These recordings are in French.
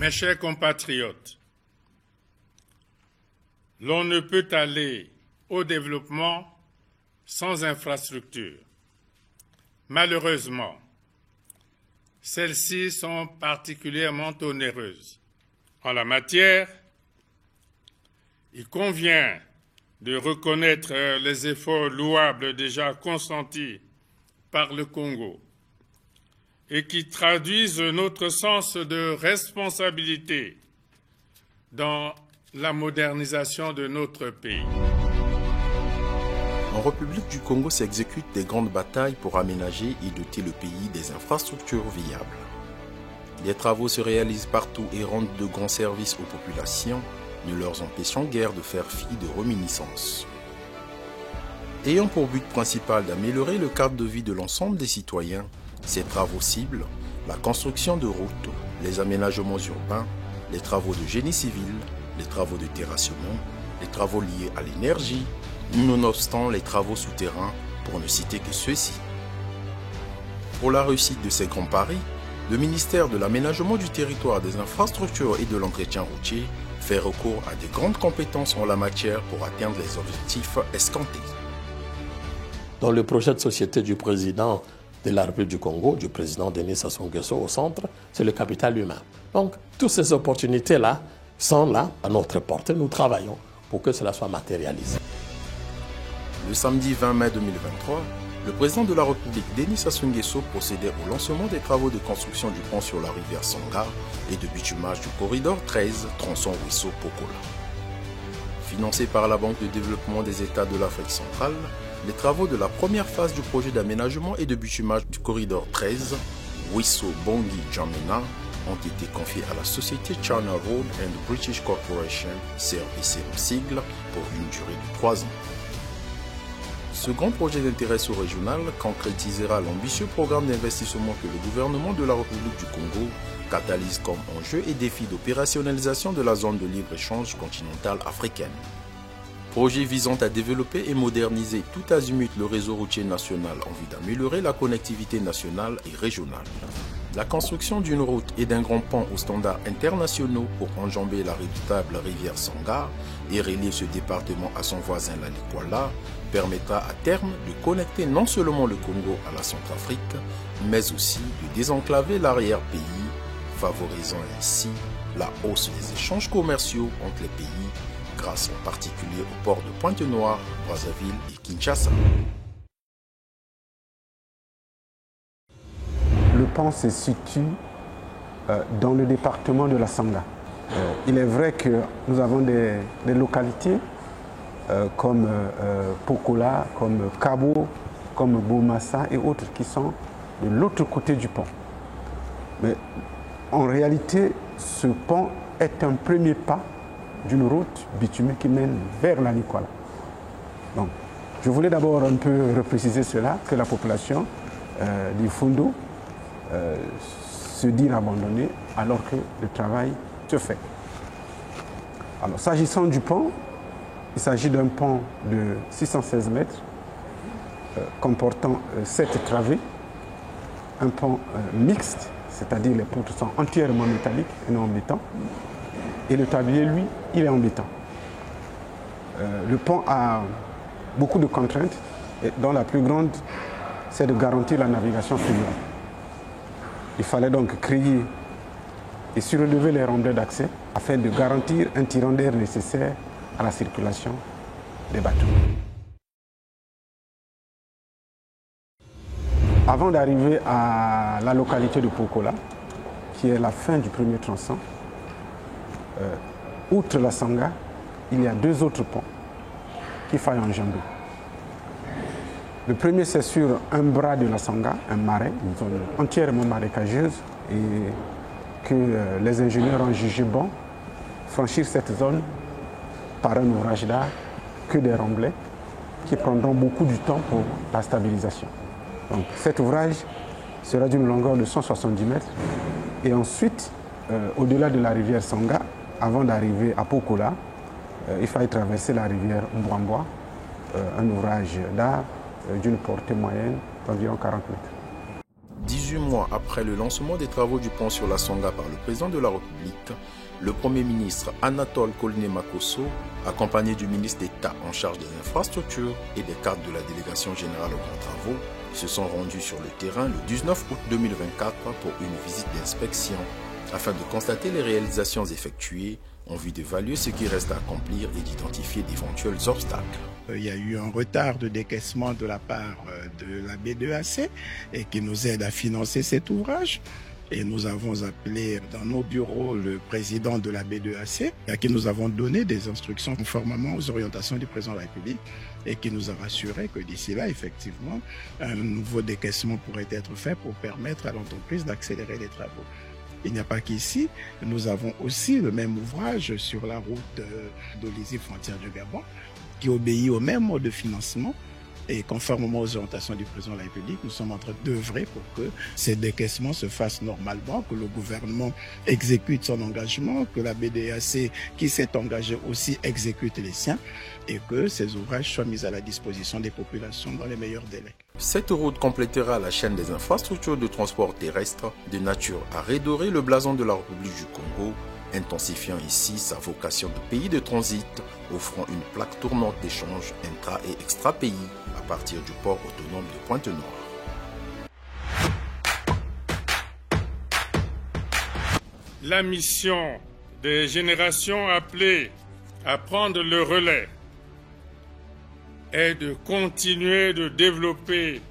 Mes chers compatriotes, l'on ne peut aller au développement sans infrastructures. Malheureusement, celles-ci sont particulièrement onéreuses. En la matière, il convient de reconnaître les efforts louables déjà consentis par le Congo et qui traduisent notre sens de responsabilité dans la modernisation de notre pays. En République du Congo s'exécutent des grandes batailles pour aménager et doter le pays des infrastructures viables. Les travaux se réalisent partout et rendent de grands services aux populations, ne leur empêchant guère de faire fi de réminiscences. Ayant pour but principal d'améliorer le cadre de vie de l'ensemble des citoyens, ces travaux ciblent la construction de routes, les aménagements urbains, les travaux de génie civil, les travaux de terrassement, les travaux liés à l'énergie, nonobstant les travaux souterrains, pour ne citer que ceux-ci. Pour la réussite de ces grands paris, le ministère de l'Aménagement du territoire, des infrastructures et de l'entretien routier fait recours à de grandes compétences en la matière pour atteindre les objectifs escomptés. Dans le projet de société du président de la République du Congo, du président Denis Sassou Nguesso au centre, c'est le capital humain. Donc, toutes ces opportunités-là sont là, à notre portée. Nous travaillons pour que cela soit matérialisé. Le samedi 20 mai 2023, le président de la République, Denis Sassou Nguesso, procédait au lancement des travaux de construction du pont sur la rivière Sangha et de bitumage du corridor 13, tronçon Wisso-Pokola. Financé par la Banque de développement des États de l'Afrique centrale, les travaux de la première phase du projet d'aménagement et de bitumage du corridor 13, Wisso-Bongi-Djamena, ont été confiés à la société China Road and British Corporation, CRBC en sigle, pour une durée de 3 ans. Ce grand projet d'intérêt sous-régional concrétisera l'ambitieux programme d'investissement que le gouvernement de la République du Congo catalyse comme enjeu et défi d'opérationnalisation de la zone de libre-échange continentale africaine. Projet visant à développer et moderniser tout azimut le réseau routier national en vue d'améliorer la connectivité nationale et régionale. La construction d'une route et d'un grand pont aux standards internationaux pour enjamber la redoutable rivière Sangha et relier ce département à son voisin la Likwala permettra à terme de connecter non seulement le Congo à la Centrafrique, mais aussi de désenclaver l'arrière-pays, favorisant ainsi la hausse des échanges commerciaux entre les pays, grâce en particulier au port de Pointe-Noire, Brazzaville et Kinshasa. Le pont se situe dans le département de la Sangha. Il est vrai que nous avons des localités comme Pokola, comme Kabo, comme Boumassa et autres qui sont de l'autre côté du pont. Mais en réalité, ce pont est un premier pas d'une route bitumée qui mène vers la Likwala. Donc, je voulais d'abord un peu repréciser cela, que la population du Fundo se dit abandonnée alors que le travail se fait. Alors, s'agissant du pont, il s'agit d'un pont de 616 mètres comportant 7 travées, un pont mixte, c'est-à-dire les poutres sont entièrement métalliques et non en béton, et le tablier, lui, il est en béton. Le pont a beaucoup de contraintes, dont la plus grande, c'est de garantir la navigation fluviale. Il fallait donc créer et surlever les rondeurs d'accès afin de garantir un tirant d'air nécessaire à la circulation des bateaux. Avant d'arriver à la localité de Pokola, qui est la fin du premier tronçon, outre la Sangha, il y a 2 autres ponts qui faillent enjamber. Le premier, c'est sur un bras de la Sangha, un marais, une zone entièrement marécageuse, et que les ingénieurs ont jugé bon franchir cette zone par un ouvrage d'art que des remblais qui prendront beaucoup de temps pour la stabilisation. Donc cet ouvrage sera d'une longueur de 170 mètres et ensuite, au-delà de la rivière Sangha, avant d'arriver à Pokola, il fallait traverser la rivière Mbwambwa, un ouvrage d'art d'une portée moyenne d'environ 40 mètres. 18 mois après le lancement des travaux du pont sur la Songa par le président de la République, le Premier ministre Anatole Kolné-Makosso, accompagné du ministre d'État en charge des infrastructures et des cadres de la délégation générale aux grands travaux, se sont rendus sur le terrain le 19 août 2024 pour une visite d'inspection afin de constater les réalisations effectuées en vue d'évaluer ce qui reste à accomplir et d'identifier d'éventuels obstacles. Il y a eu un retard de décaissement de la part de la B2AC et qui nous aide à financer cet ouvrage. Et nous avons appelé dans nos bureaux le président de la B2AC à qui nous avons donné des instructions conformément aux orientations du président de la République et qui nous a rassuré que d'ici là, effectivement, un nouveau décaissement pourrait être fait pour permettre à l'entreprise d'accélérer les travaux. Il n'y a pas qu'ici, nous avons aussi le même ouvrage sur la route d'Olizy frontière du Gabon qui obéit au même mode de financement. Et conformément aux orientations du président de la République, nous sommes en train d'œuvrer pour que ces décaissements se fassent normalement, que le gouvernement exécute son engagement, que la BDAC qui s'est engagée aussi exécute les siens et que ces ouvrages soient mis à la disposition des populations dans les meilleurs délais. Cette route complétera la chaîne des infrastructures de transport terrestre de nature à redorer le blason de la République du Congo, intensifiant ici sa vocation de pays de transit, offrant une plaque tournante d'échange intra- et extra-pays à partir du port autonome de Pointe-Noire. La mission des générations appelées à prendre le relais est de continuer de développer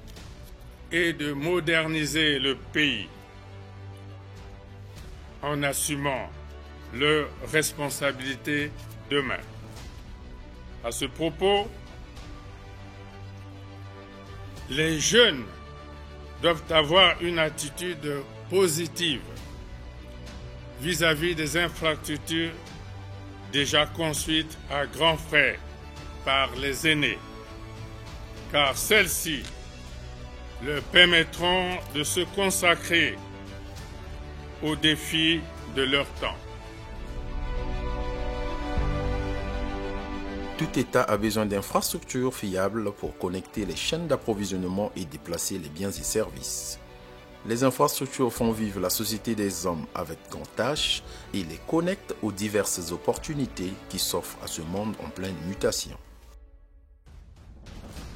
et de moderniser le pays en assumant leurs responsabilités demain. À ce propos, les jeunes doivent avoir une attitude positive vis-à-vis des infrastructures déjà construites à grands frais par les aînés, car celles-ci leur permettront de se consacrer aux défis de leur temps. Tout État a besoin d'infrastructures fiables pour connecter les chaînes d'approvisionnement et déplacer les biens et services. Les infrastructures font vivre la société des hommes avec grand H et les connectent aux diverses opportunités qui s'offrent à ce monde en pleine mutation.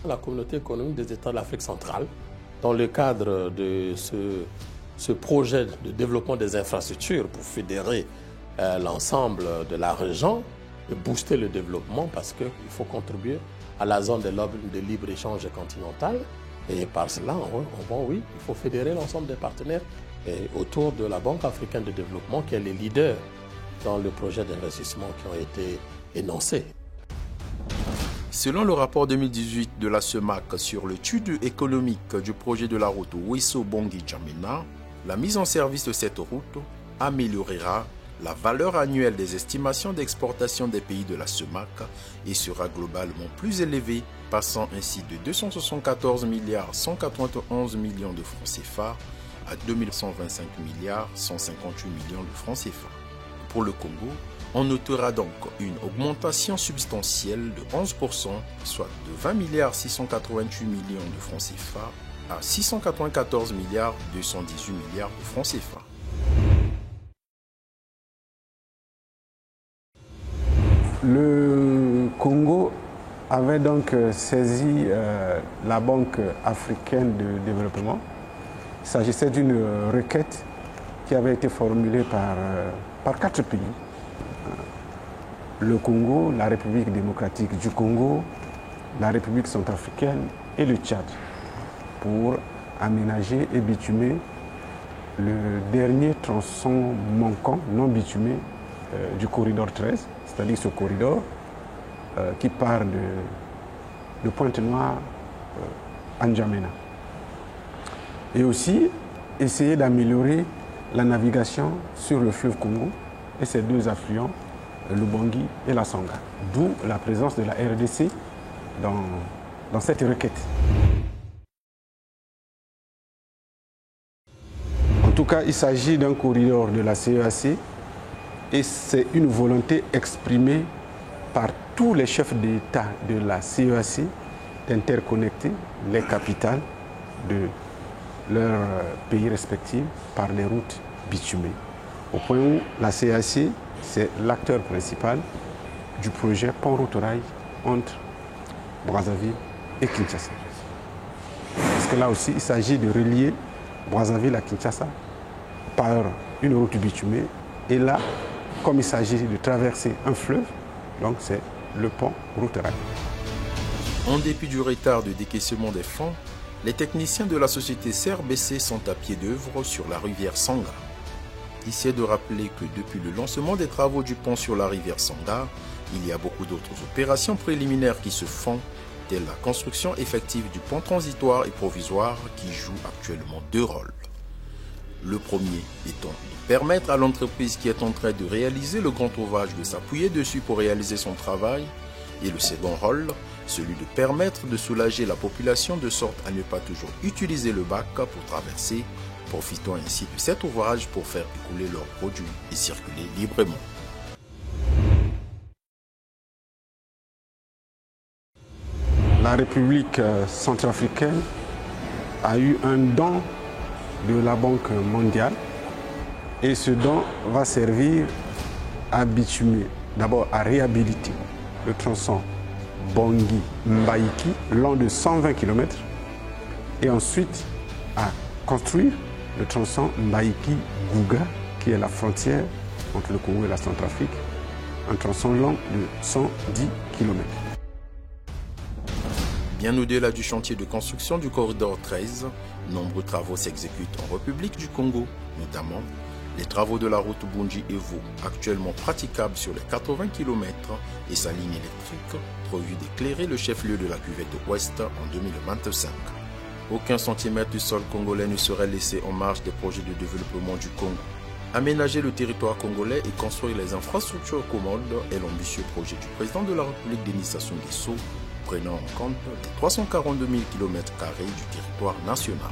La communauté économique des États de l'Afrique centrale, dans le cadre de ce projet de développement des infrastructures pour fédérer l'ensemble de la région, de booster le développement parce qu'il faut contribuer à la zone de libre-échange continentale. Et par cela, il faut fédérer l'ensemble des partenaires autour de la Banque africaine de développement qui est le leader dans le projet d'investissement qui ont été énoncés. Selon le rapport 2018 de la CEMAC sur l'étude économique du projet de la route Ouesso-Bangui-Djamena, la mise en service de cette route améliorera la valeur annuelle des estimations d'exportation des pays de la CEMAC et sera globalement plus élevée, passant ainsi de 274 milliards 191 millions de francs CFA à 2125 milliards 158 millions de francs CFA. Pour le Congo, on notera donc une augmentation substantielle de 11%, soit de 20 milliards 688 millions de francs CFA à 694 milliards 218 milliards de francs CFA. Le Congo avait donc saisi la Banque africaine de développement. Il s'agissait d'une requête qui avait été formulée par 4 pays. Le Congo, la République démocratique du Congo, la République centrafricaine et le Tchad, pour aménager et bitumer le dernier tronçon manquant, non bitumé, du corridor 13, c'est-à-dire ce corridor qui part de Pointe-Noire à N'Djamena. Et aussi essayer d'améliorer la navigation sur le fleuve Congo et ses deux affluents, le Bangui et la Songa. D'où la présence de la RDC dans cette requête. En tout cas, il s'agit d'un corridor de la CEAC et c'est une volonté exprimée par tous les chefs d'État de la CEAC d'interconnecter les capitales de leurs pays respectifs par les routes bitumées. Au point où la CAC, c'est l'acteur principal du projet Pont-Route-Rail entre Brazzaville et Kinshasa. Parce que là aussi, il s'agit de relier Brazzaville à Kinshasa par une route bitumée. Et là, comme il s'agit de traverser un fleuve, donc c'est le pont Route-Rail. En dépit du retard de décaissement des fonds, les techniciens de la société CRBC sont à pied d'œuvre sur la rivière Sangha. Ici est de rappeler que depuis le lancement des travaux du pont sur la rivière Sangha, il y a beaucoup d'autres opérations préliminaires qui se font, telle la construction effective du pont transitoire et provisoire qui joue actuellement 2 rôles. Le premier étant de permettre à l'entreprise qui est en train de réaliser le grand ouvrage de s'appuyer dessus pour réaliser son travail, et le second rôle, celui de permettre de soulager la population de sorte à ne pas toujours utiliser le bac pour traverser, profitant ainsi de cet ouvrage pour faire écouler leurs produits et circuler librement. La République centrafricaine a eu un don de la Banque mondiale et ce don va servir à bitumer, d'abord à réhabiliter le tronçon Bangui-Mbaïki long de 120 km et ensuite à construire le tronçon Mbaïki-Gouga qui est la frontière entre le Congo et la Centrafrique, un tronçon long de 110 km. Bien au-delà du chantier de construction du corridor 13, nombreux travaux s'exécutent en République du Congo, notamment les travaux de la route Bunji-Evo, actuellement praticable sur les 80 km, et sa ligne électrique, prévue d'éclairer le chef-lieu de la cuvette ouest en 2025. Aucun centimètre du sol congolais ne serait laissé en marge des projets de développement du Congo. Aménager le territoire congolais et construire les infrastructures commodes est l'ambitieux projet du président de la République Denis Sassou Nguesso, prenant en compte les 342 000 km² du territoire national.